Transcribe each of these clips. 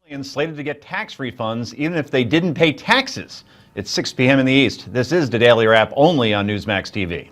And slated to get tax refunds even if they didn't pay taxes. It's 6 p.m. in the East. This is the Daily Wrap only on Newsmax TV.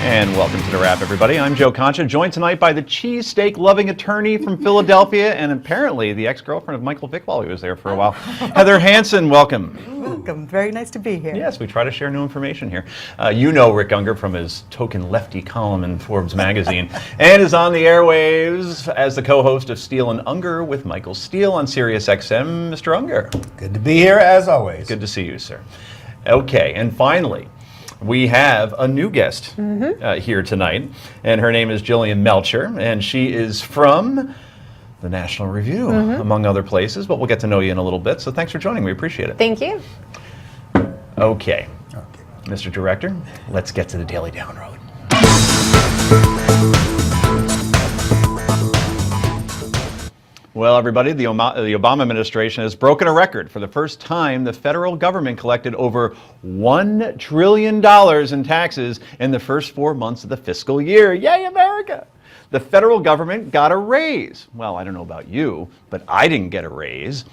And welcome to the Wrap, everybody. I'm Joe Concha, joined tonight by the cheesesteak-loving attorney from Philadelphia and apparently the ex-girlfriend of Michael Vick while he was there for a while. Heather Hansen, welcome. Welcome. Very nice to be here. Yes, we try to share new information here. You know Rick Unger from his token lefty column in Forbes magazine and is on the airwaves as the co-host of Steele and Unger with Michael Steele on Sirius XM. Mr. Unger. Good to be here, as always. Good to see you, sir. Okay, and finally, we have a new guest here tonight, and her name is Jillian Melcher, and she is from the National Review, among other places, but we'll get to know you in a little bit, so thanks for joining. We appreciate it. Thank you. Okay. Mr. Director, let's get to the Daily Down Road. Well, everybody, the Obama administration has broken a record. For the first time, the federal government collected over $1 trillion in taxes in the first 4 months of the fiscal year. Yay, America! The federal government got a raise. Well, I don't know about you, but I didn't get a raise.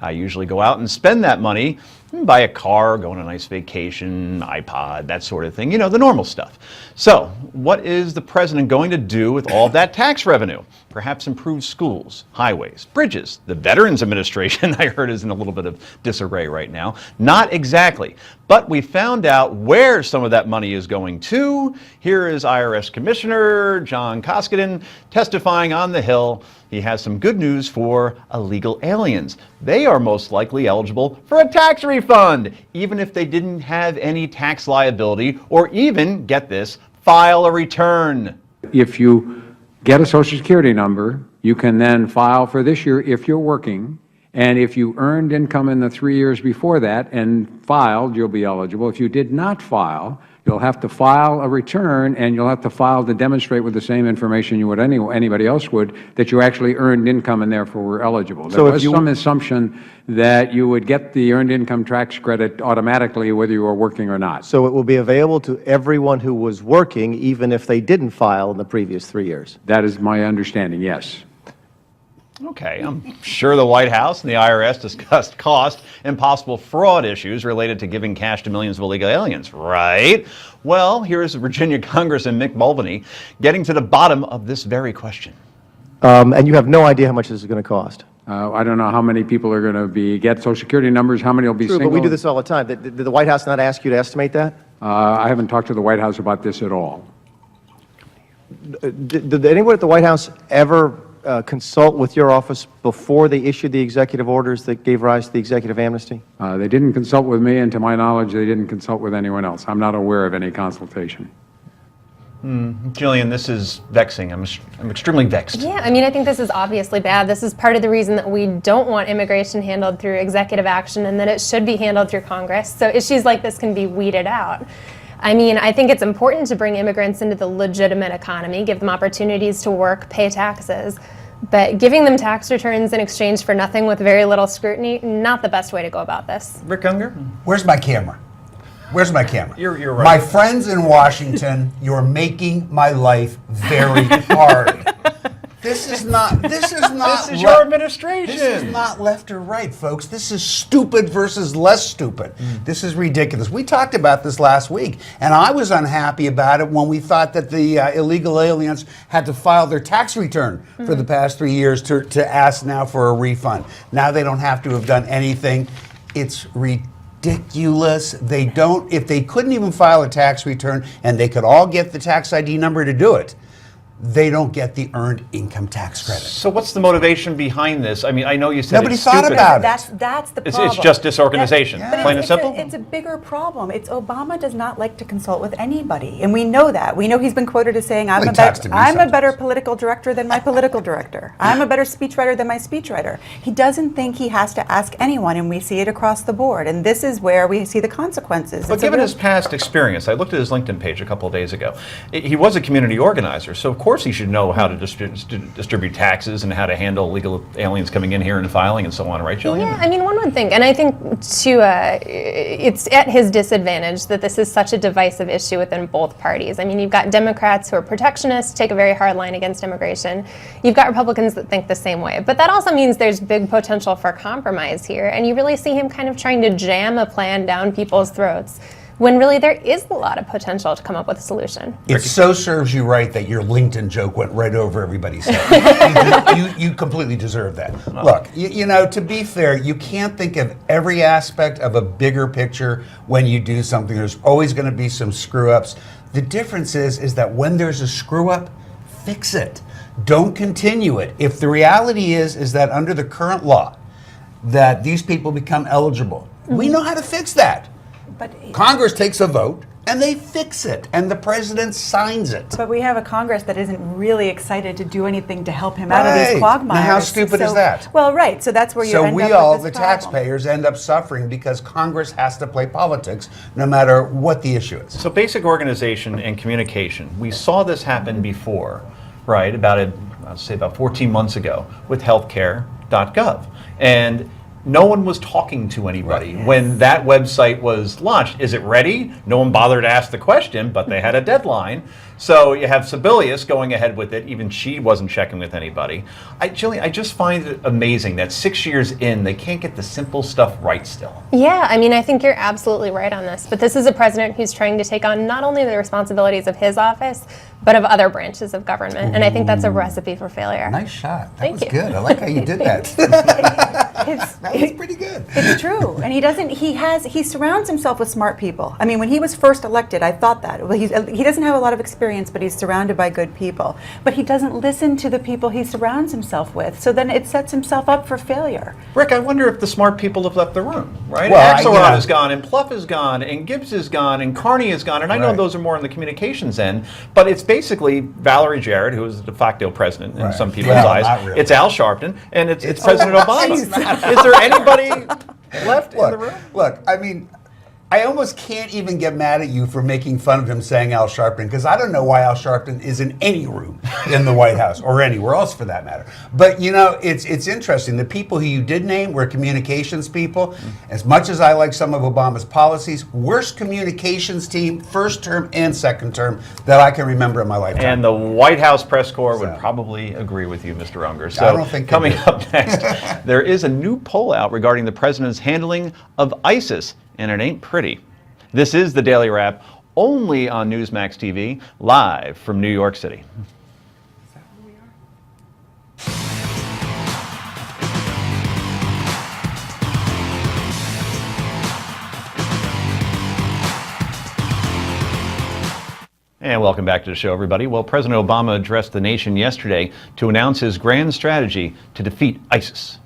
I usually go out and spend that money, buy a car, go on a nice vacation, iPod, that sort of thing, you know, the normal stuff. So, what is the president going to do with all of that tax revenue? Perhaps improve schools, highways, bridges. The Veterans Administration, I heard, is in a little bit of disarray right now. Not exactly. But we found out where some of that money is going to. Here is IRS Commissioner John Koskinen testifying on the Hill. He has some good news for illegal aliens. They are most likely eligible for a tax refund, even if they didn't have any tax liability or even, get this, file a return. If you get a Social Security number, you can then file for this year if you're working. And if you earned income in the 3 years before that and filed, you'll be eligible. If you did not file, you'll have to file a return, and you'll have to file to demonstrate with the same information you would anybody else would that you actually earned income and therefore were eligible. There was some assumption that you would get the earned income tax credit automatically whether you were working or not. So it will be available to everyone who was working even if they didn't file in the previous 3 years? That is my understanding, yes. Okay, I'm sure the White House and the IRS discussed cost and possible fraud issues related to giving cash to millions of illegal aliens, right? Well, here's Virginia Congressman Mick Mulvaney getting to the bottom of this very question. And you have no idea how much this is going to cost? I don't know how many people are going to get Social Security numbers, how many will be True, single. but we do this all the time. Did the White House not ask you to estimate that? I haven't talked to the White House about this at all. Did anyone at the White House ever consult with your office before they issued the executive orders that gave rise to the executive amnesty? They didn't consult with me, and to my knowledge, they didn't consult with anyone else. I'm not aware of any consultation. Jillian, this is vexing. I'm extremely vexed. Yeah, I mean, I think this is obviously bad. This is part of the reason that we don't want immigration handled through executive action and that it should be handled through Congress, so issues like this can be weeded out. I mean, I think it's important to bring immigrants into the legitimate economy, give them opportunities to work, pay taxes, but giving them tax returns in exchange for nothing with very little scrutiny, not the best way to go about this. Rick Unger? Where's my camera? Where's my camera? You're right. My friends in Washington, you're making my life very hard. This is not. This is your administration. This is not left or right, folks. This is stupid versus less stupid. This is ridiculous. We talked about this last week, and I was unhappy about it when we thought that the illegal aliens had to file their tax return for the past 3 years to ask now for a refund. Now they don't have to have done anything. It's ridiculous. They don't. If they couldn't even file a tax return, and they could all get the tax ID number to do it, they don't get the earned income tax credit. So what's the motivation behind this? I mean, I know you said Nobody it's thought stupid. about it. That's the problem. It's just disorganization, plain and simple? It's a bigger problem. It's Obama does not like to consult with anybody, and we know that. We know he's been quoted as saying, I'm a better political director than my political director. I'm a better speechwriter than my speechwriter. He doesn't think he has to ask anyone, and we see it across the board, and this is where we see the consequences. But given his past experience, I looked at his LinkedIn page a couple of days ago. He was a community organizer, so of course course he should know how to distribute taxes and how to handle illegal aliens coming in here and filing and so on, right, Jillian? Yeah, I mean, one would think, and I think it's at his disadvantage that this is such a divisive issue within both parties. I mean, you've got Democrats who are protectionists, take a very hard line against immigration. You've got Republicans that think the same way. But that also means there's big potential for compromise here, and you really see him kind of trying to jam a plan down people's throats, when really there is a lot of potential to come up with a solution. It so serves you right that your LinkedIn joke went right over everybody's head. you completely deserve that. Look, you know, to be fair, you can't think of every aspect of a bigger picture when you do something. There's always going to be some screw-ups. The difference is that when there's a screw-up, fix it. Don't continue it. If the reality is that under the current law, that these people become eligible, we know how to fix that. But Congress takes a vote and they fix it, and the president signs it. But we have a Congress that isn't really excited to do anything to help him out of these Right. quagmires. Now, how stupid is that? Well, right. So that's where you So end we up all, with the this problem. taxpayers, end up suffering because Congress has to play politics no matter what the issue is. So basic organization and communication. We saw this happen before, right? I'd say about 14 months ago with healthcare.gov. And no one was talking to anybody when that website was launched. Is it ready? No one bothered to ask the question, but they had a deadline. So you have Sebelius going ahead with it. Even she wasn't checking with anybody. Jillian, I just find it amazing that 6 years in, they can't get the simple stuff right still. Yeah, I mean, I think you're absolutely right on this. But this is a president who's trying to take on not only the responsibilities of his office, but of other branches of government. And I think that's a recipe for failure. Nice shot. That Thank was you. good. I like how you did that. That was pretty good. It's true, and he surrounds himself with smart people. I mean, when he was first elected, I thought that. Well, he doesn't have a lot of experience, but he's surrounded by good people. But he doesn't listen to the people he surrounds himself with, so then it sets himself up for failure. Rick, I wonder if the smart people have left the room, right? Well, Axelrod is gone, and Pluff is gone, and Gibbs is gone, and Carney is gone, and I know Right. those are more on the communications end, but it's basically Valerie Jarrett, who is the de facto president in Right. some people's Well, eyes. not really. It's Al Sharpton, and it's President Obama. It's not. Is there anybody left in the room? Look, I mean, I almost can't even get mad at you for making fun of him saying Al Sharpton, because I don't know why Al Sharpton is in any room in the White House or anywhere else for that matter. But you know, it's interesting. The people who you did name were communications people. As much as I like some of Obama's policies, worst communications team, first term and second term, that I can remember in my lifetime. And the White House press corps would So. probably agree with you, Mr. Unger. I So don't think they coming do. up next, there is a new poll out regarding the president's handling of ISIS, and it ain't pretty. This is the Daily Wrap, only on Newsmax TV, live from New York City. And welcome back to the show, everybody. Well, President Obama addressed the nation yesterday to announce his grand strategy to defeat ISIS.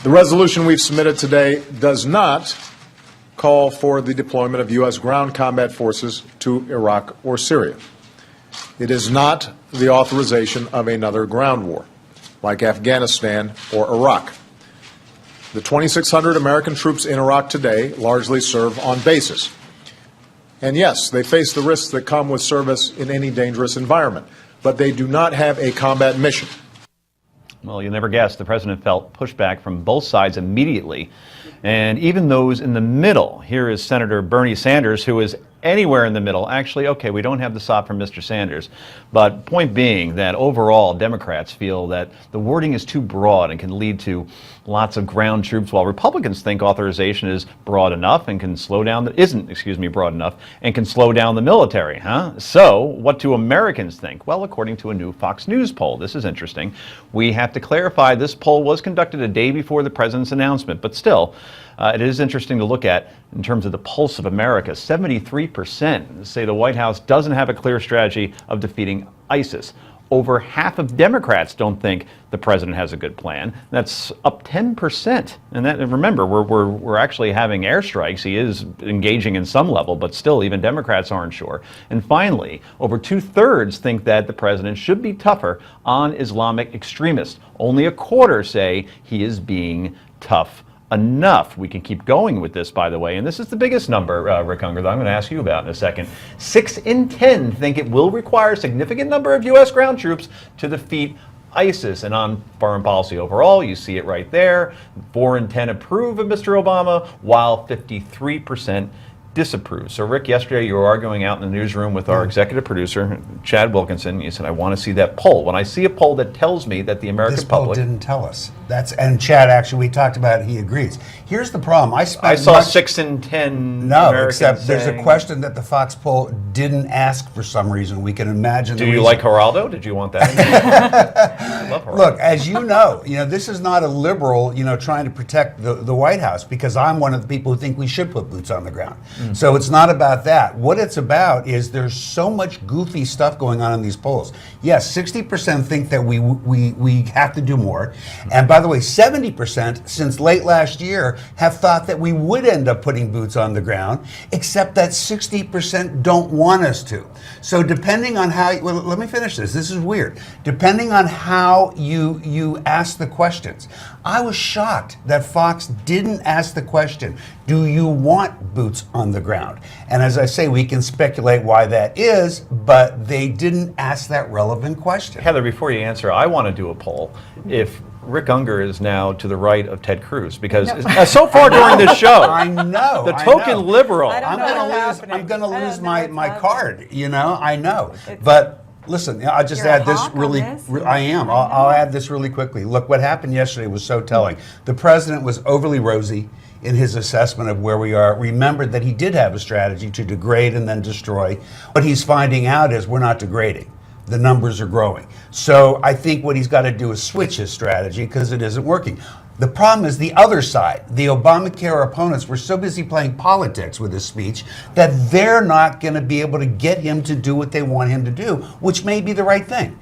The resolution we've submitted today does not call for the deployment of U.S. ground combat forces to Iraq or Syria. It is not the authorization of another ground war, like Afghanistan or Iraq. The 2,600 American troops in Iraq today largely serve on bases. And yes, they face the risks that come with service in any dangerous environment, but they do not have a combat mission. Well, you'll never guess, the president felt pushback from both sides immediately, and even those in the middle. Here is Senator Bernie Sanders, who is anywhere in the middle. Actually, okay, we don't have the stop from Mr. Sanders, but point being that overall Democrats feel that the wording is too broad and can lead to lots of ground troops, while Republicans think authorization is broad enough and can slow down broad enough and can slow down the military, huh? So, what do Americans think? Well, according to a new Fox News poll, this is interesting. We have to clarify this poll was conducted a day before the president's announcement, but still, it is interesting to look at in terms of the pulse of America. 73% say the White House doesn't have a clear strategy of defeating ISIS. Over half of Democrats don't think the president has a good plan. That's up 10%. And remember, we're actually having airstrikes. He is engaging in some level, but still, even Democrats aren't sure. And finally, over 2/3 think that the president should be tougher on Islamic extremists. Only a quarter say he is being tough enough. We can keep going with this, by the way, and this is the biggest number, Rick Unger, that I'm going to ask you about in a second. 6 in 10 think it will require a significant number of U.S. ground troops to defeat ISIS. And on foreign policy overall, you see it right there. 4 in 10 approve of Mr. Obama, while 53% disapprove. So, Rick, yesterday you were arguing out in the newsroom with our executive producer, Chad Wilkinson. You said, I want to see that poll. When I see a poll that tells me that the American This poll public... didn't tell us. And Chad, actually, we talked about it, he agrees. Here's the problem. I saw 6 in 10 No, Americans except there's a saying- question that the Fox poll didn't ask for some reason. We can imagine Do the you reason. like Geraldo? Did you want that? I love Geraldo. Look, as you know, this is not a liberal, trying to protect the White House, because I'm one of the people who think we should put boots on the ground. So it's not about that. What it's about is there's so much goofy stuff going on in these polls. Yes, 60% think that we have to do more. And by the way, 70% since late last year have thought that we would end up putting boots on the ground, except that 60% don't want us to. So depending on how, well, let me finish this. This is weird. Depending on how you ask the questions. I was shocked that Fox didn't ask the question, do you want boots on the ground? And as I say, we can speculate why that is, but they didn't ask that relevant question. Heather, before you answer, I want to do a poll. If Rick Unger is now to the right of Ted Cruz, because so far during this show, I know. the I token know. literal. I don't I'm know gonna what's lose. happening. I'm gonna I don't lose know my what's my happening. card. I know. But listen, I'll just You're a add this hawk on really. this? I am. I'll add this really quickly. Look, what happened yesterday was so telling. The president was overly rosy in his assessment of where we are. Remembered that he did have a strategy to degrade and then destroy. What he's finding out is we're not degrading. The numbers are growing. So I think what he's got to do is switch his strategy, because it isn't working. The problem is the other side. The Obamacare opponents were so busy playing politics with his speech that they're not going to be able to get him to do what they want him to do, which may be the right thing.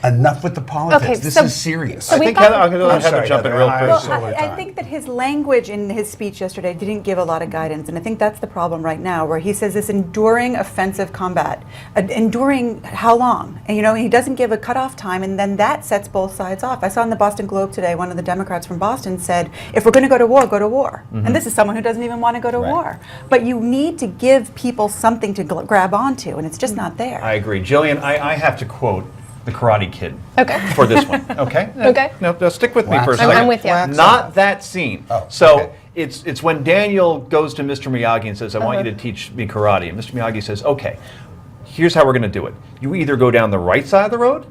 Enough with the politics. Okay, This so- is serious. so I we think got- I'm going to let I'm Heather sorry, jump in Heather, real I- quick. Well, so we're I done. think that his language in his speech yesterday didn't give a lot of guidance, and I think that's the problem right now, where he says this enduring offensive combat. Enduring how long? And he doesn't give a cutoff time, and then that sets both sides off. I saw in the Boston Globe today, one of the Democrats from Boston said, if we're going to go to war, go to war. And this is someone who doesn't even want to go to war. But you need to give people something to grab onto, and it's just not there. I agree. Jillian, I have to quote the Karate Kid Okay. for this one. Okay? Okay. No, stick with me for a Wax second. I'm with you. Wax Not off. that scene. Oh, so okay. it's when Daniel goes to Mr. Miyagi and says, I want you to teach me karate. And Mr. Miyagi says, okay, here's how we're going to do it. You either go down the right side of the road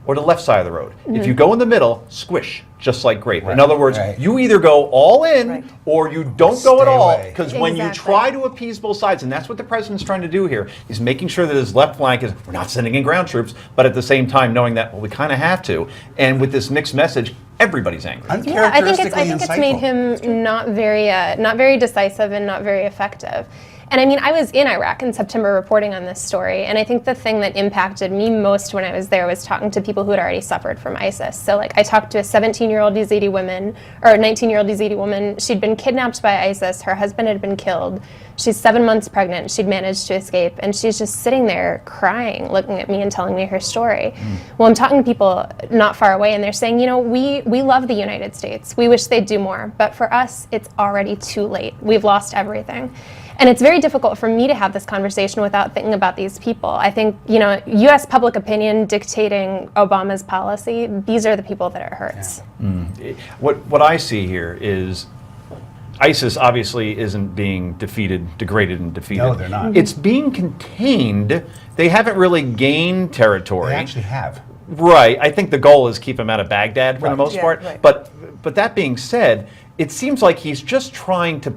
or the left side of the road. If you go in the middle, squish, just like grape. In other words, right. you either go all in Right. or you don't go at Stay all. away. Because when you Exactly. try to appease both sides, and that's what the president's trying to do here, he's making sure that his left flank is, we're not sending in ground troops, but at the same time knowing that, well, we kind of have to. And with this mixed message, everybody's angry. Yeah, I think it's Uncharacteristically made insightful. him not very decisive and not very effective. And I mean, I was in Iraq in September reporting on this story, and I think the thing that impacted me most when I was there was talking to people who had already suffered from ISIS. So like I talked to a 17-year-old Yazidi woman, or a 19-year-old Yazidi woman. She'd been kidnapped by ISIS. Her husband had been killed. She's 7 months pregnant. She'd managed to escape, and she's just sitting there crying, looking at me and telling me her story. Well, I'm talking to people not far away, and they're saying, we love the United States. We wish they'd do more, but for us, it's already too late. We've lost everything. And it's very difficult for me to have this conversation without thinking about these people. I think, U.S. public opinion dictating Obama's policy, these are the people that it hurts. What I see here is ISIS obviously isn't being degraded and defeated. No, they're not. It's being contained. They haven't really gained territory. They actually have. Right. I think the goal is keep him out of Baghdad for the Right. most Yeah, part. right. But that being said, it seems like he's just trying to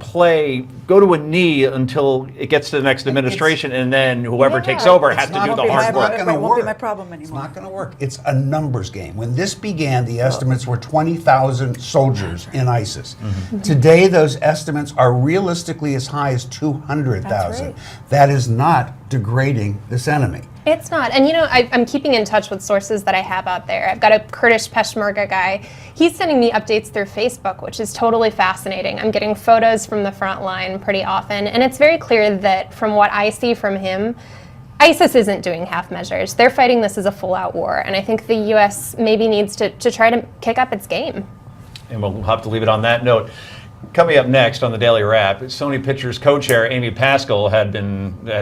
go to a knee until it gets to the next administration, and then whoever takes over has to do the hard work. It's not Won't be work. my problem It's anymore. not going to work. It's a numbers game. When this began, the estimates were 20,000 soldiers in ISIS. Today, those estimates are realistically as high as 200,000. That's right. That is not degrading this enemy. It's not. And I'm keeping in touch with sources that I have out there. I've got a Kurdish Peshmerga guy. He's sending me updates through Facebook, which is totally fascinating. I'm getting photos from the front line pretty often. And it's very clear that from what I see from him, ISIS isn't doing half measures. They're fighting this as a full-out war. And I think the U.S. maybe needs to try to kick up its game. And we'll have to leave it on that note. Coming up next on the Daily Wrap, Sony Pictures co-chair Amy Pascal had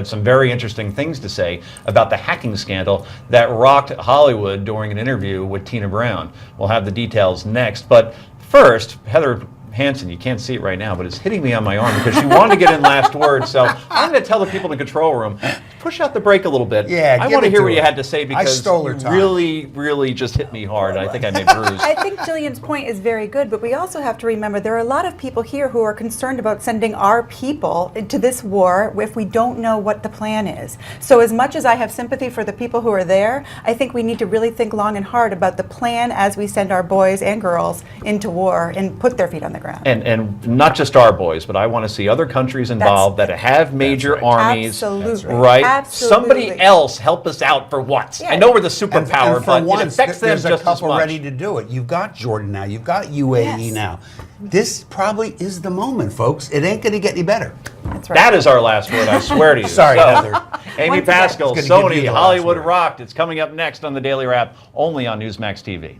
some very interesting things to say about the hacking scandal that rocked Hollywood during an interview with Tina Brown. We'll have the details next, but first, Heather Hansen, you can't see it right now, but it's hitting me on my arm because she wanted to get in last word. So I'm going to tell the people in the control room, push out the brake a little bit. Yeah, I want to hear what you had to say I because stole her you time. really just hit me hard. I think I may bruise. I think Jillian's point is very good, but we also have to remember there are a lot of people here who are concerned about sending our people into this war if we don't know what the plan is. So as much as I have sympathy for the people who are there, I think we need to really think long and hard about the plan as we send our boys and girls into war and put their feet on the ground. And not just our boys, but I want to see other countries involved that have major armies. Absolutely. Right? Absolutely. Somebody else help us out for once. Yeah. I know we're the superpower, and for but once, it affects them there's just a couple as much. ready to do it. You've got Jordan now. You've got UAE Yes. now. This probably is the moment, folks. It ain't going to get any better. That's right. That is our last word, I swear to you. Sorry, So, Heather. Amy Once again, Pascal, it's gonna give you Sony, the last Hollywood word. Rocked. It's coming up next on the Daily Wrap, only on Newsmax TV.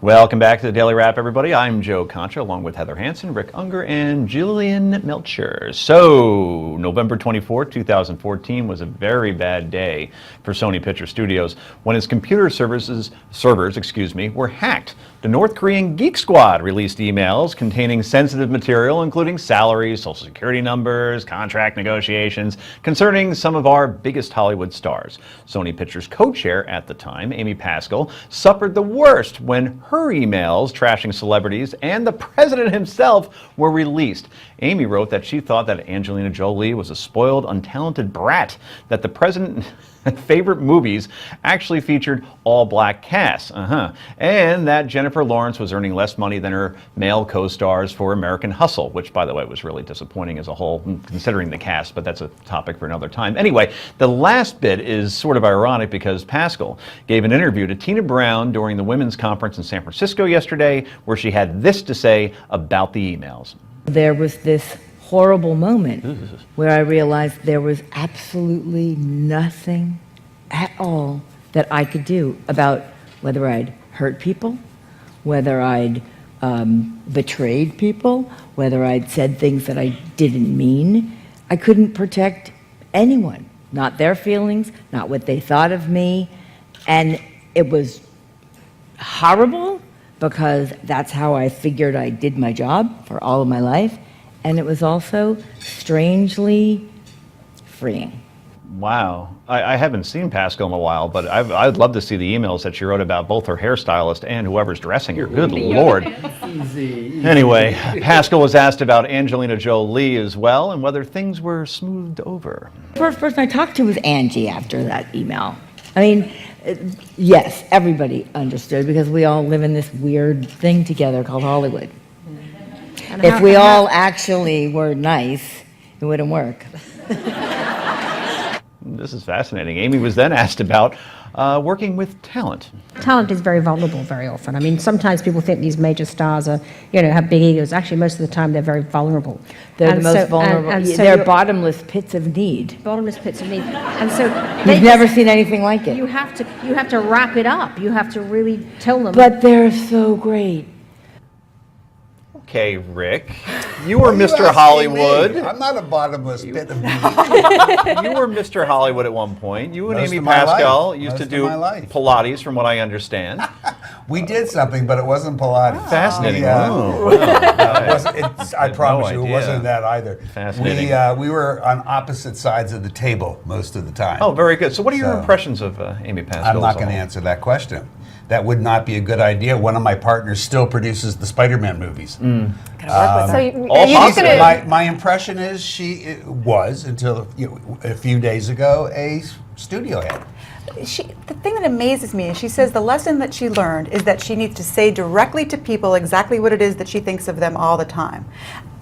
Welcome back to the Daily Wrap, everybody. I'm Joe Contra, along with Heather Hansen, Rick Unger, and Jillian Melcher. So, November 24, 2014 was a very bad day for Sony Pictures Studios when its computer servers were hacked. The North Korean Geek Squad released emails containing sensitive material, including salaries, social security numbers, contract negotiations, concerning some of our biggest Hollywood stars. Sony Pictures co-chair at the time, Amy Pascal, suffered the worst when her emails trashing celebrities and the president himself were released. Amy wrote that she thought that Angelina Jolie was a spoiled, untalented brat, that the president's favorite movies actually featured all-black casts, and that Jennifer Lawrence was earning less money than her male co-stars for American Hustle, which, by the way, was really disappointing as a whole, considering the cast, but that's a topic for another time. Anyway, the last bit is sort of ironic because Pascal gave an interview to Tina Brown during the women's conference in San Francisco yesterday, where she had this to say about the emails. There was this horrible moment where I realized there was absolutely nothing at all that I could do about whether I'd hurt people, whether I'd betrayed people, whether I'd said things that I didn't mean. I couldn't protect anyone, not their feelings, not what they thought of me. And it was horrible because that's how I figured I did my job for all of my life. And it was also strangely freeing. Wow. I haven't seen Pascal in a while, but I'd love to see the emails that she wrote about both her hairstylist and whoever's dressing her. Good Lord. Anyway, Pascal was asked about Angelina Jolie as well and whether things were smoothed over. The first person I talked to was Angie after that email. I mean, yes, everybody understood because we all live in this weird thing together called Hollywood. If we all actually were nice, it wouldn't work. This is fascinating. Amy was then asked about working with talent. Talent is very vulnerable very often. I mean, sometimes people think these major stars are, have big egos. Actually, most of the time, they're very vulnerable. They're And the most so- vulnerable. and so They're you're- bottomless pits of need. bottomless pits of need. And so You've never seen anything like it. You have to wrap it up. You have to really tell them. But they're so great. Okay, Rick, you were Why are you Mr. asking Hollywood. me? I'm not a bottomless pit of need. You were Mr. Hollywood at one point. You and Most Amy of my Pascal life. used to Most of do my life. Pilates, from what I understand. We did something, but it wasn't Pilates. Fascinating. Yeah. Oh, wow. It wasn't, I had promise no you, it idea. wasn't that either. Fascinating. We were on opposite sides of the table most of the time. Oh, very good. So what are your So- impressions of Amy Pascal? I'm not as a going to whole? answer that question. That would not be a good idea. One of my partners still produces the Spider-Man movies. So you, All are you just positive. gonna? My impression is she was, until a few days ago, a studio head. The thing that amazes me is she says the lesson that she learned is that she needs to say directly to people exactly what it is that she thinks of them all the time.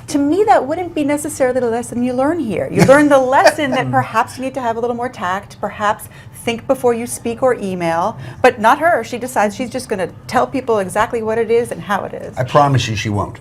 To me, that wouldn't be necessarily the lesson you learn here. You learn the lesson that perhaps you need to have a little more tact, perhaps think before you speak or email, but not her. She decides she's just going to tell people exactly what it is and how it is. I promise you she won't.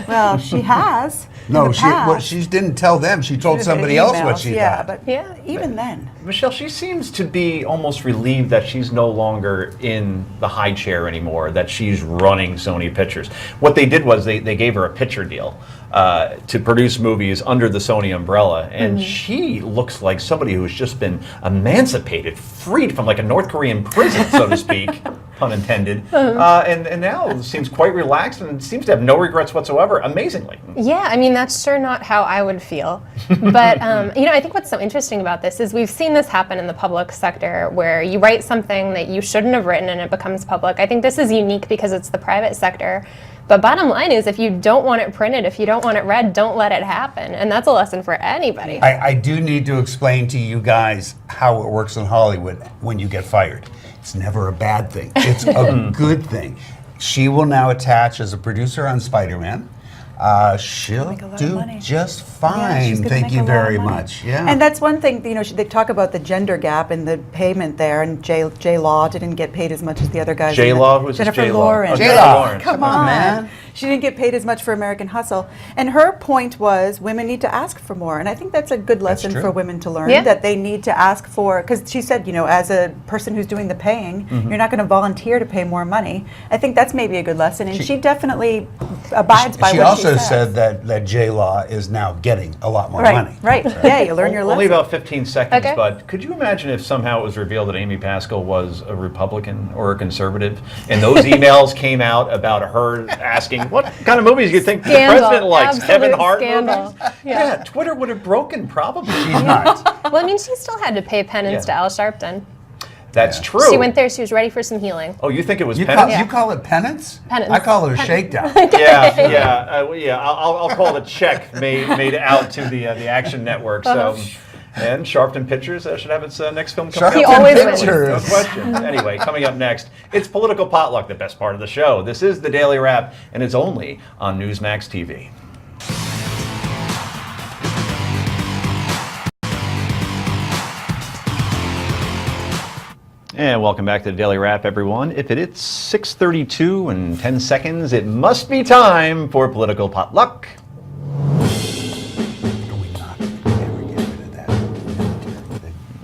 Well, she has. No, in the past. she didn't tell them. She told She did somebody in else what emails, she yeah, thought. but Yeah. even then. Michelle, she seems to be almost relieved that she's no longer in the high chair anymore, that she's running Sony Pictures. What they did was they gave her a picture deal to produce movies under the Sony umbrella, and she looks like somebody who's just been emancipated, freed from like a North Korean prison, so to speak, pun intended, and now seems quite relaxed and seems to have no regrets whatsoever, amazingly. Yeah, I mean, that's sure not how I would feel. But, I think what's so interesting about this is we've seen this happen in the public sector where you write something that you shouldn't have written and it becomes public. I think this is unique because it's the private sector. But bottom line is, if you don't want it printed, if you don't want it read, don't let it happen. And that's a lesson for anybody. I do need to explain to you guys how it works in Hollywood when you get fired. It's never a bad thing. It's a good thing. She will now attach as a producer on Spider-Man. She'll Make a lot of do money. just Yeah, fine. she's gonna Thank make you a lot very of money. much. Yeah. And that's one thing, they talk about the gender gap and the payment there, and J Law didn't get paid as much as the other guys. J Law? Who's this Jennifer J Law? Lawrence. Oh, Jennifer Lawrence. Come on, man. She didn't get paid as much for American Hustle. And her point was women need to ask for more. And I think that's a good lesson true. for women to learn, Yeah. that they need to ask for, because she said, as a person who's doing the paying, you're not going to volunteer to pay more money. I think that's maybe a good lesson. And she definitely abides by She what also she says. said that J Law is now getting a lot more Right, money. right. Yeah, you learn your lesson. Only about 15 seconds, Okay. but could you imagine if somehow it was revealed that Amy Pascal was a Republican or a conservative, and those emails came out about her asking what kind of movies you think Scandal. the president likes? Kevin Absolute Hart scandal. movies? Yeah. Yeah, Twitter would have broken probably. She's not. Well, I mean, she still had to pay penance Yeah. to Al Sharpton. That's true. She went there, she was ready for some healing. Oh, you think it was You penance? call it penance? Penance. I call it a shakedown. Yeah. I'll call it a check made out to the Action Network. So, and Sharpton Pictures should have its next film coming Sharpton out. always wins. No Pictures. question. Anyway, coming up next, it's Political Potluck, the best part of the show. This is the Daily Wrap, and it's only on Newsmax TV. And welcome back to the Daily Wrap, everyone. If it's 6:32 and 10 seconds, it must be time for Political Potluck.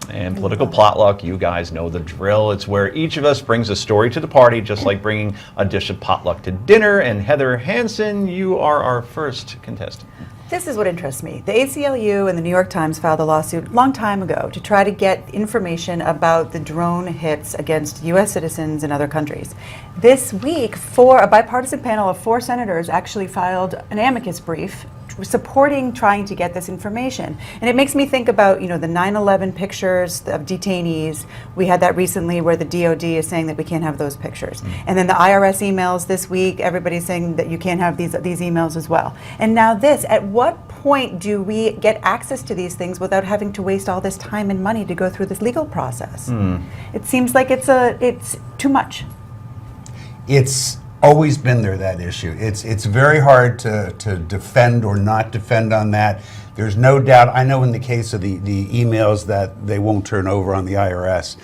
And Political Potluck, you guys know the drill. It's where each of us brings a story to the party, just like bringing a dish of potluck to dinner. And Heather Hansen, you are our first contestant. This is what interests me. The ACLU and the New York Times filed a lawsuit a long time ago to try to get information about the drone hits against U.S. citizens in other countries. This week, a bipartisan panel of 4 senators actually filed an amicus brief supporting trying to get this information. And it makes me think about, the 9/11 pictures of detainees. We had that recently where the DOD is saying that we can't have those pictures. And then the IRS emails this week, everybody's saying that you can't have these emails as well. And now this, at what point do we get access to these things without having to waste all this time and money to go through this legal process? It seems like it's too much. It's always been there, that issue. It's very hard to defend or not defend on that. There's no doubt. I know in the case of the emails that they won't turn over on the IRS,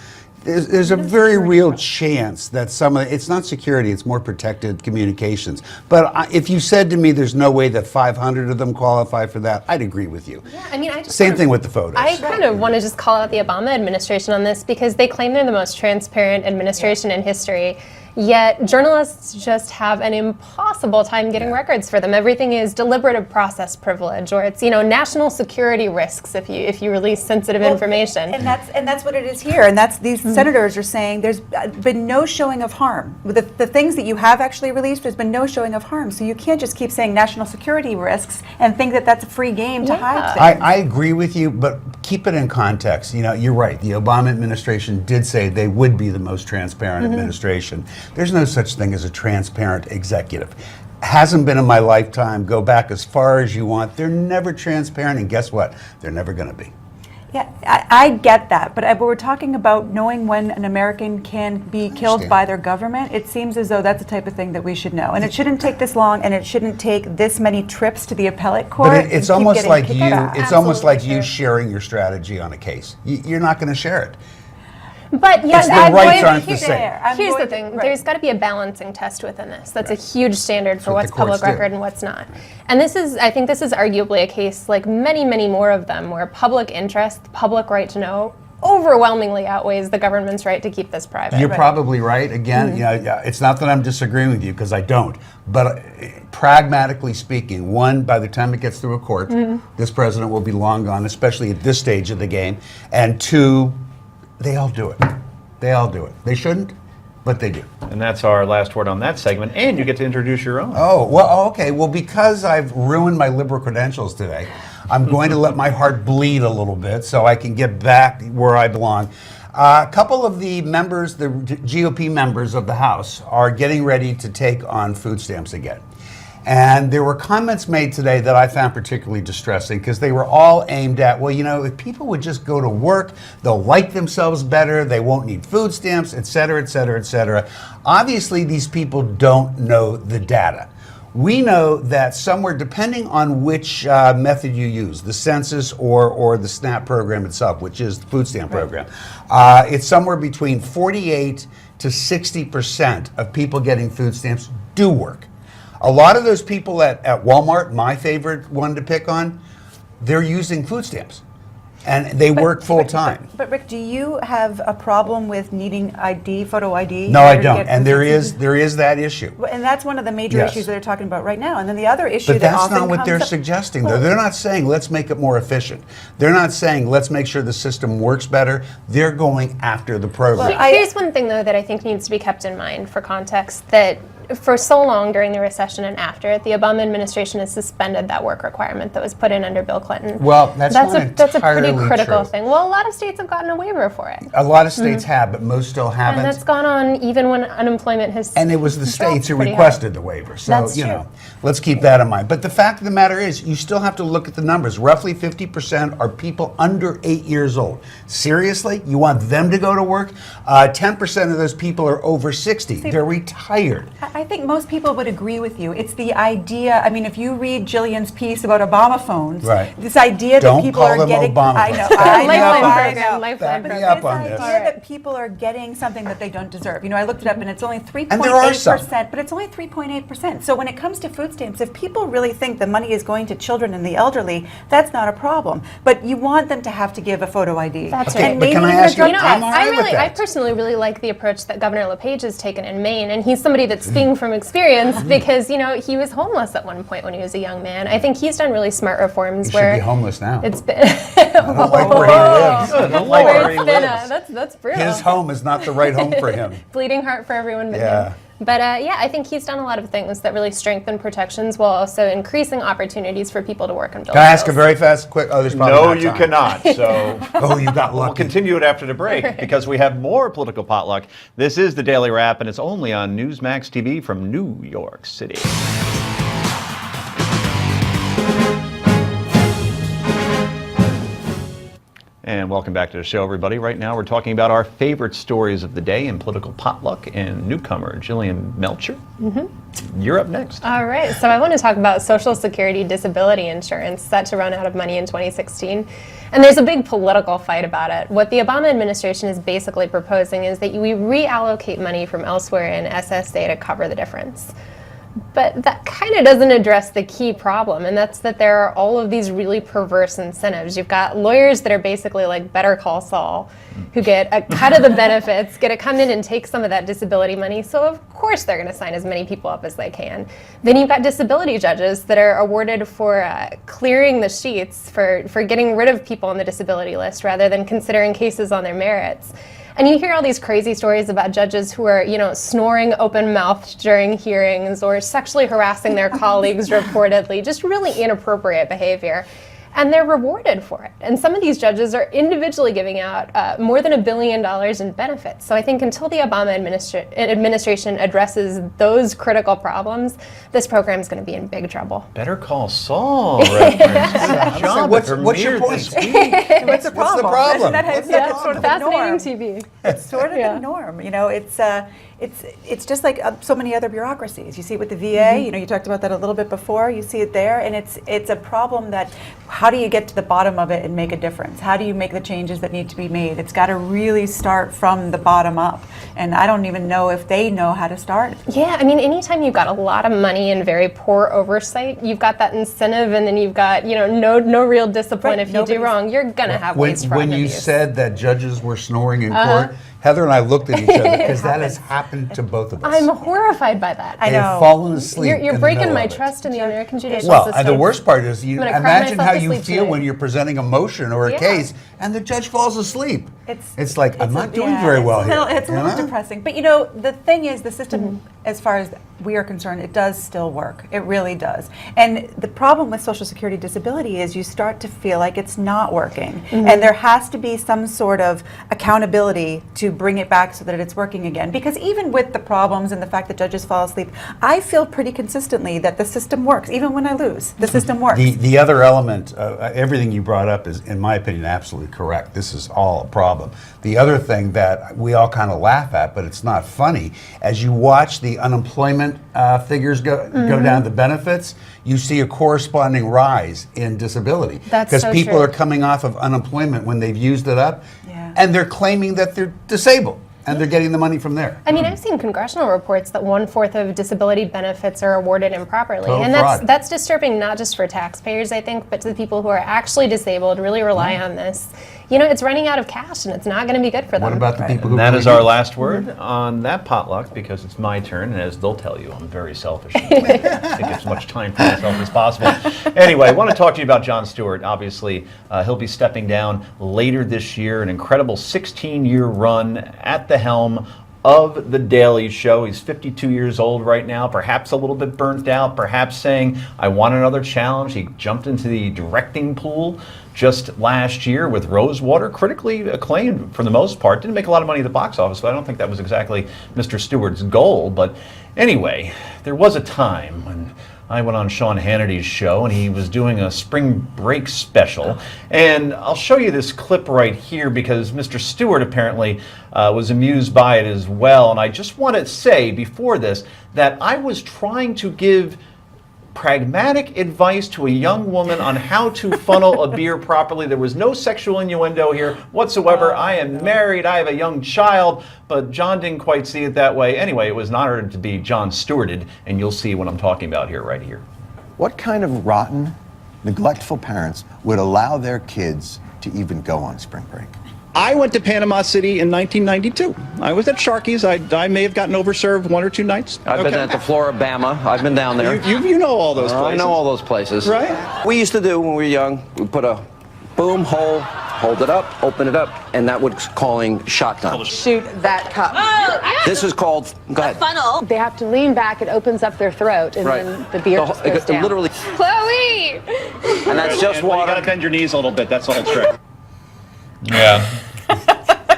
there's a very real chance that some of it's not security, it's more protected communications. But if you said to me there's no way that 500 of them qualify for that, I'd agree with you. Yeah, I mean, Same thing with the photos. I kind of want to just call out the Obama administration on this because they claim they're the most transparent administration in history. Yet journalists just have an impossible time getting records for them. Everything is deliberative process privilege, or it's national security risks if you release sensitive information. And that's what it is here. And that's these senators are saying there's been no showing of harm. With the things that you have actually released, there's been no showing of harm. So you can't just keep saying national security risks and think that that's a free game to hide things. I agree with you, but keep it in context. You're right. The Obama administration did say they would be the most transparent administration. There's no such thing as a transparent executive. Hasn't been in my lifetime. Go back as far as you want. They're never transparent, and guess what? They're never going to be. Yeah, I get that, but we're talking about knowing when an American can be killed by their government. It seems as though that's the type of thing that we should know, and it shouldn't take this long, and it shouldn't take this many trips to the appellate court. But it's almost like you. Back. It's almost like you sharing your strategy on a case. You're not going to share it. But yes, the I'm rights going- aren't the same. Here's the thing. There's got to be a balancing test within this. That's a huge standard for what what's the courts public do. record and what's not. And I think this is arguably a case, like many, many more of them, where public interest, public right to know, overwhelmingly outweighs the government's right to keep this private. You're probably right. Again, it's not that I'm disagreeing with you, because I don't. But pragmatically speaking, one, by the time it gets through a court, this president will be long gone, especially at this stage of the game. And two, they all do it. They all do it. They shouldn't, but they do. And that's our last word on that segment. And you get to introduce your own. Oh, well, okay. Well, because I've ruined my liberal credentials today, I'm going to let my heart bleed a little bit so I can get back where I belong. A couple of the members, the GOP members of the House, are getting ready to take on food stamps again. And there were comments made today that I found particularly distressing, because they were all aimed at, well, if people would just go to work, they'll like themselves better, they won't need food stamps, et cetera, et cetera, et cetera. Obviously, these people don't know the data. We know that somewhere, depending on which method you use, the census or the SNAP program itself, which is the food stamp program, it's somewhere between 48 to 60% of people getting food stamps do work. A lot of those people at Walmart, my favorite one to pick on, they're using food stamps. And they work full time. But Rick, do you have a problem with needing ID, photo ID? No, I don't. And there is that issue. And that's one of the major Yes. issues that they're talking about right now. And then the other issue But that that's often not what comes they're up- suggesting, though. They're not saying, let's make it more efficient. They're not saying, let's make sure the system works better. They're going after the program. Here's one thing, though, that I think needs to be kept in mind for context, that for so long during the recession and after it, the Obama administration has suspended that work requirement that was put in under Bill Clinton. Well, that's not a pretty entirely critical true. thing. Well, a lot of states have gotten a waiver for it. A lot of states have, but most still haven't. And that's gone on even when unemployment has And it was the dropped states who pretty high. requested the waiver. So, That's you true. know, let's keep that in mind. But the fact of the matter is, you still have to look at the numbers. Roughly 50% are people under 8 years old. Seriously? You want them to go to work? 10% of those people are over 60. They're retired. I think most people would agree with you. It's the idea. I mean, if you read Jillian's piece about Obama phones, Right. this idea Don't that people call are them getting. Obama I know. phones. I know. Lifeline I program, know. lifeline Back me program. up on This this. idea that people are getting something that they don't deserve. You know, I looked it up and it's only 3.8%, And there are some. but it's only 3.8%. So when it comes to food stamps, if people really think the money is going to children and the elderly, that's not a problem. But you want them to have to give a photo ID. That's Okay, right. but can I even a ask you- drug You know, test. I'm all right with I that. personally really like the approach that Governor LePage has taken in Maine, and he's somebody that's speaking from experience because, you know, he was homeless at one point when he was a young man. I think he's done really smart reforms He should where be homeless now. it's been I don't like where he lives. I don't like where he it's been lives. that's brutal. His home is not the right home for him. Bleeding heart for everyone but Yeah. him. But yeah, I think he's done a lot of things that really strengthen protections while also increasing opportunities for people to work and build Can I ask a skills. very fast, quick? Oh, there's probably No, not you time. cannot. So Oh, you got we'll lucky. continue it after the break because we have more political potluck. This is the Daily Wrap, and it's only on Newsmax TV from New York City. And welcome back to the show, everybody. Right now, we're talking about our favorite stories of the day in political potluck. And newcomer Jillian Melcher, you're up next. All right, so I want to talk about Social Security disability insurance set to run out of money in 2016. And there's a big political fight about it. What the Obama administration is basically proposing is that we reallocate money from elsewhere in SSA to cover the difference. But that kind of doesn't address the key problem, and that's that there are all of these really perverse incentives. You've got lawyers that are basically like Better Call Saul, who get a cut of the benefits, get to come in and take some of that disability money, so of course they're going to sign as many people up as they can. Then you've got disability judges that are awarded for clearing the sheets, for getting rid of people on the disability list rather than considering cases on their merits. And you hear all these crazy stories about judges who are, you know, snoring open-mouthed during hearings or sexually harassing their colleagues reportedly, just really inappropriate behavior. And they're rewarded for it. And some of these judges are individually giving out more than $1 billion in benefits. So I think until the Obama administration addresses those critical problems, this program is going to be in big trouble. Better Call Saul reference. Good job. What's It your premiered point? this week. What's the problem? problem? Isn't that how What's it's the sort of the Fascinating norm? TV. It's sort of Yeah. the norm. You know, it's just like so many other bureaucracies. You see it with the VA, you know, you talked about that a little bit before, you see it there, and it's a problem that, how do you get to the bottom of it and make a difference? How do you make the changes that need to be made? It's got to really start from the bottom up, and I don't even know if they know how to start. Yeah, I mean, anytime you've got a lot of money and very poor oversight, you've got that incentive, and then you've got, you know, no real discipline. If you do wrong, you're gonna have waste, fraud, When and you abuse. said that judges were snoring in court, Heather and I looked at each other because that has happened to both of us. I'm horrified by that. I They've know. fallen asleep. You're in the breaking middle my of it. trust in the American judicial Well, system. and the worst part is, you I'm gonna cry imagine myself how to you sleep feel tonight. when you're presenting a motion or a Yeah. case and the judge falls asleep. It's like, I'm not doing yeah, very well it's here. It's a you little know? depressing. But you know, the thing is, the system, as far as we are concerned, it does still work. It really does. And the problem with Social Security disability is you start to feel like it's not working. And there has to be some sort of accountability to bring it back so that it's working again. Because even with the problems and the fact that judges fall asleep, I feel pretty consistently that the system works. Even when I lose, the system works. The other element, everything you brought up is, in my opinion, absolutely correct. This is all a problem. The other thing that we all kind of laugh at, but it's not funny, as you watch the unemployment figures go down, the benefits, you see a corresponding rise in disability. That's because so people true. are coming off of unemployment when they've used it up, Yeah. and they're claiming that they're disabled, and they're getting the money from there. I mean, I've seen congressional reports that 1/4 of disability benefits are awarded improperly. Total And fraud. that's disturbing, not just for taxpayers, I think, but to the people who are actually disabled, really rely on this. You know, it's running out of cash, and it's not going to be good for them. What about the people who... And that is really our need- last word on that potluck, because it's my turn, and as they'll tell you, I'm very selfish. I take as much time for myself as possible. Anyway, I want to talk to you about Jon Stewart. Obviously, he'll be stepping down later this year, an incredible 16-year run at the helm of The Daily Show. He's 52 years old right now, perhaps a little bit burnt out, perhaps saying, I want another challenge. He jumped into the directing pool just last year with Rosewater, critically acclaimed for the most part. Didn't make a lot of money at the box office, but I don't think that was exactly Mr. Stewart's goal. But anyway, there was a time when I went on Sean Hannity's show, and he was doing a spring break special. And I'll show you this clip right here because Mr. Stewart apparently was amused by it as well. And I just want to say before this that I was trying to give pragmatic advice to a young woman on how to funnel a beer properly. There was no sexual innuendo here whatsoever. I am married, I have a young child, but John didn't quite see it that way. Anyway, it was an honor to be Jon Stewarted, and you'll see what I'm talking about here, right here. What kind of rotten, neglectful parents would allow their kids to even go on spring break? I went to Panama City in 1992. I was at Sharky's. I may have gotten overserved 1 or 2 nights. I've been at the Floribama. I've been down there. You know all those places. I know all those places. Right? We used to do when we were young, we put a boom hole, hold it up, open it up, and that was calling shotgun. Shoot that cup. This is called, go ahead. Funnel. They have to lean back, it opens up their throat, and Right. then the beer just goes down. Literally, Chloe! and that's just Well, you water. gotta bend your knees a little bit. That's the whole trick. Yeah.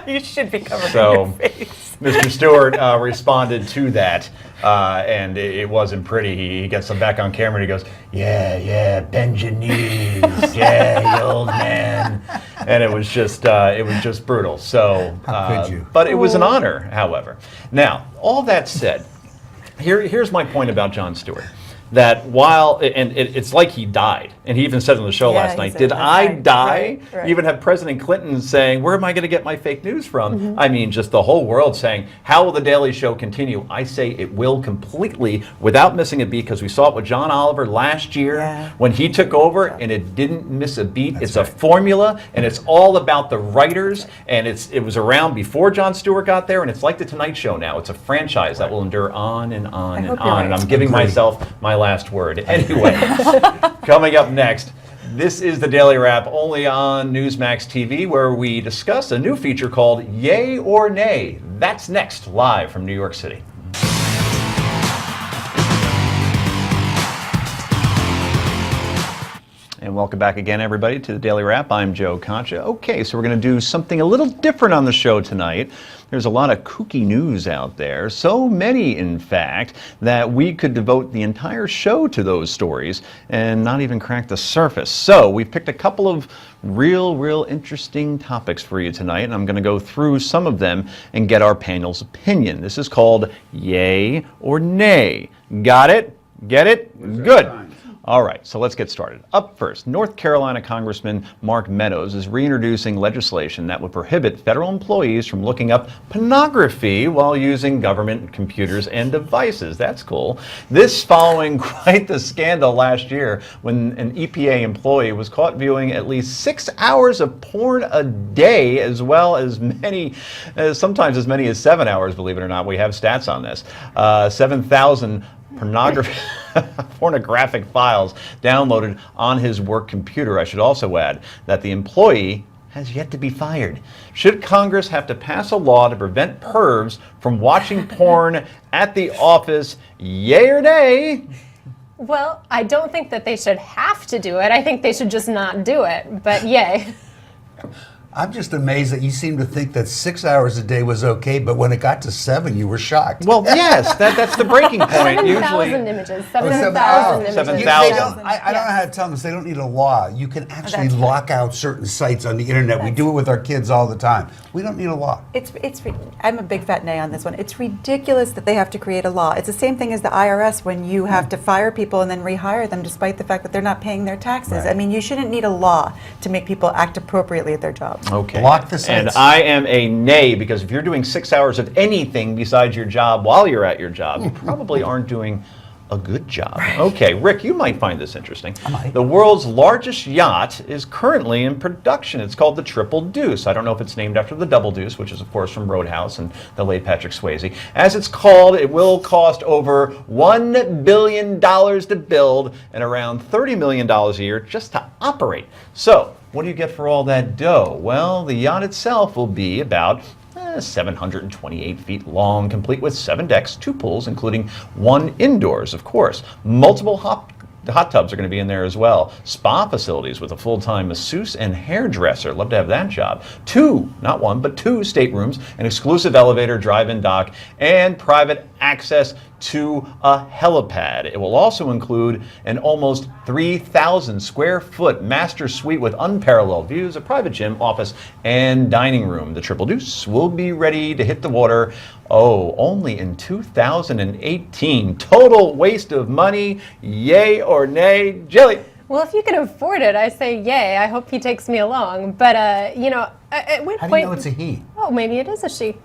You should be covering So, your face. Mr. Stewart responded to that, and it wasn't pretty. He gets them back on camera and he goes, yeah, bend your knees, yeah, you old man. And it was just brutal. So, How could you? But it was an honor, however. Now, all that said, here's my point about Jon Stewart. That while, and it's like he died, and he even said on the show last night, did I die? Right. You even had President Clinton saying, where am I going to get my fake news from? I mean, just the whole world saying, how will The Daily Show continue? I say it will completely without missing a beat, because we saw it with John Oliver last year when he took over, and it didn't miss a beat. It's a formula, and it's all about the writers, and it was around before Jon Stewart got there, and it's like The Tonight Show now. It's a franchise that will endure on and on and hope on, you're and right. I'm giving myself my last word. Anyway, coming up next, this is the Daily Wrap only on Newsmax TV, where we discuss a new feature called Yay or Nay. That's next, live from New York City. And welcome back again, everybody, to the Daily Wrap. I'm Joe Concha. Okay, so we're going to do something a little different on the show tonight. There's a lot of kooky news out there, so many, in fact, that we could devote the entire show to those stories and not even crack the surface. So we've picked a couple of real interesting topics for you tonight, and I'm going to go through some of them and get our panel's opinion. This is called Yay or Nay. Got it? Get it? Good. All right, so let's get started. Up first, North Carolina Congressman Mark Meadows is reintroducing legislation that would prohibit federal employees from looking up pornography while using government computers and devices. That's cool. This following quite the scandal last year when an EPA employee was caught viewing at least 6 hours of porn a day, as well as sometimes as many as 7 hours, believe it or not. We have stats on this. 7,000 pornographic files downloaded on his work computer. I should also add that the employee has yet to be fired. Should Congress have to pass a law to prevent pervs from watching porn at the office? Yay or nay? Well, I don't think that they should have to do it. I think they should just not do it, but yay. I'm just amazed that you seem to think that 6 hours a day was okay, but when it got to 7, you were shocked. Well, yes, that's the breaking point. 7,000 images. 7,000 images. 7,000. I don't know how to tell them this. They don't need a law. You can actually lock out certain sites on the internet. We do it with our kids all the time. We don't need a law. I'm a big fat nay on this one. It's ridiculous that they have to create a law. It's the same thing as the IRS when you have to fire people and then rehire them despite the fact that they're not paying their taxes. Right. I mean, you shouldn't need a law to make people act appropriately at their job. Okay. Block the sites. And I am a nay, because if you're doing 6 hours of anything besides your job while you're at your job, you probably aren't doing a good job. Okay, Rick, you might find this interesting. The world's largest yacht is currently in production. It's called the Triple Deuce. I don't know if it's named after the Double Deuce, which is, of course, from Roadhouse and the late Patrick Swayze. As it's called, it will cost over $1 billion to build and around $30 million a year just to operate. So, what do you get for all that dough? Well, the yacht itself will be about 728 feet long, complete with 7 decks, 2 pools, including 1 indoors, of course. Multiple hot tubs are going to be in there as well. Spa facilities with a full-time masseuse and hairdresser. Love to have that job. 2, not 1, but 2 staterooms, an exclusive elevator, drive-in dock, and private access to a helipad. It will also include an almost 3,000 square foot master suite with unparalleled views, a private gym, office, and dining room. The Triple Deuce will be ready to hit the water, only in 2018. Total waste of money. Yay or nay? Jilly? Well, if you can afford it, I say yay. I hope he takes me along. But, at what point... How do you know it's a he? Oh, maybe it is a she.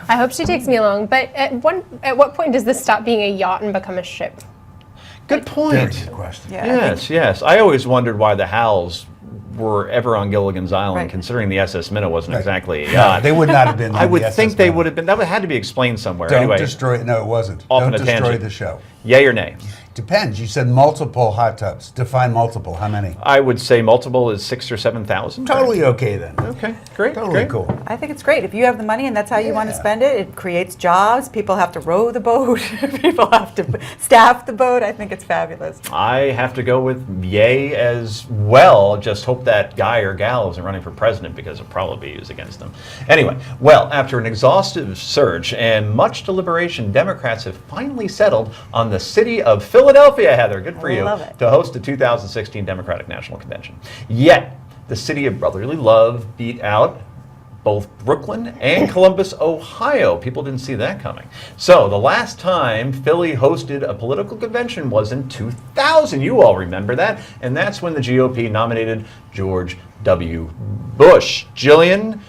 I hope she takes me along. But at what point does this stop being a yacht and become a ship? Good point. Very good question. Yeah, Yes. I always wondered why the Howells were ever on Gilligan's Island, considering the SS Minnow wasn't exactly a yacht. They would not have been. I would think they would have been. That had to be explained somewhere. Don't anyway, destroy it. No, it wasn't. Off Don't on a destroy tangent. the show. Yay or nay? Depends. You said multiple hot tubs. Define multiple. How many? I would say multiple is 6,000 or 7,000. Totally okay then. Okay, great. Totally great. cool. I think it's great. If you have the money and that's how you want to spend it, it creates jobs. People have to row the boat. People have to staff the boat. I think it's fabulous. I have to go with yay as well. Just hope that guy or gal isn't running for president, because it'll probably be used against them. Anyway, after an exhaustive search and much deliberation, Democrats have finally settled on the city of Philadelphia, Heather, good for you, Love it. to host the 2016 Democratic National Convention. Yet, the city of brotherly love beat out both Brooklyn and Columbus, Ohio. People didn't see that coming. So the last time Philly hosted a political convention was in 2000. You all remember that. And that's when the GOP nominated George W. Bush. Jillian,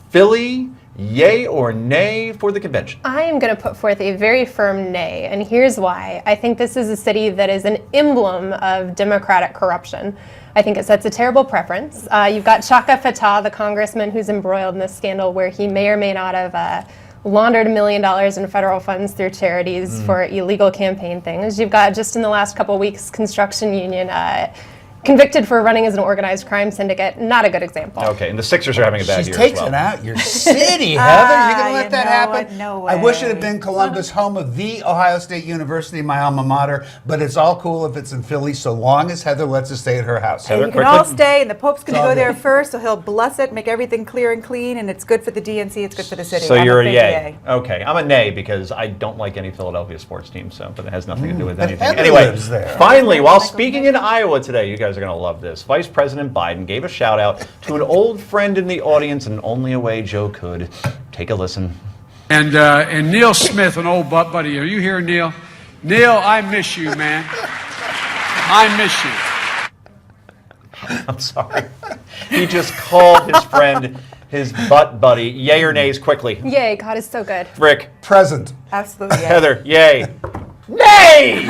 Philly, yay or nay for the convention? I am going to put forth a very firm nay, and here's why. I think this is a city that is an emblem of Democratic corruption. I think it sets a terrible preference. You've got Chaka Fattah, the congressman who's embroiled in this scandal where he may or may not have laundered $1 million in federal funds through charities for illegal campaign things. You've got, just in the last couple of weeks, construction union convicted for running as an organized crime syndicate. Not a good example. Okay, and the Sixers are having a bad She year takes as well. it out your city, Heather. You're going to let that happen? what? No I wish it had way. been Columbus, home of the Ohio State University, my alma mater, but it's all cool if it's in Philly, so long as Heather lets us stay at her house. And you can all stay, and the Pope's going to go there first, so he'll bless it, make everything clear and clean, and it's good for the DNC, it's good for the city. So I'm you're a big yay. Okay, I'm a nay because I don't like any Philadelphia sports team, so but it has nothing to do with But anything. Heather Anyway, lives there. finally, while speaking in Iowa today, you guys are going to love this. Vice President Biden gave a shout out to an old friend in the audience in only a way Joe could. Take a listen. And Neil Smith, an old buddy. Are you here, Neil? Neil, I miss you, man. I miss you. I'm sorry. He just called his friend his butt buddy. Yay or nays quickly. Yay, God is so good. Rick. Present. Absolutely. Heather, yay. Nay!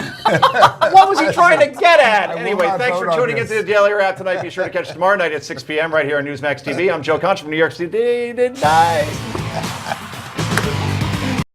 What was he trying to get at? Anyway, not thanks vote for on tuning this. into the Daily Wrap tonight. Be sure to catch us tomorrow night at 6 p.m. right here on Newsmax TV. I'm Joe Concha from New York City. Night.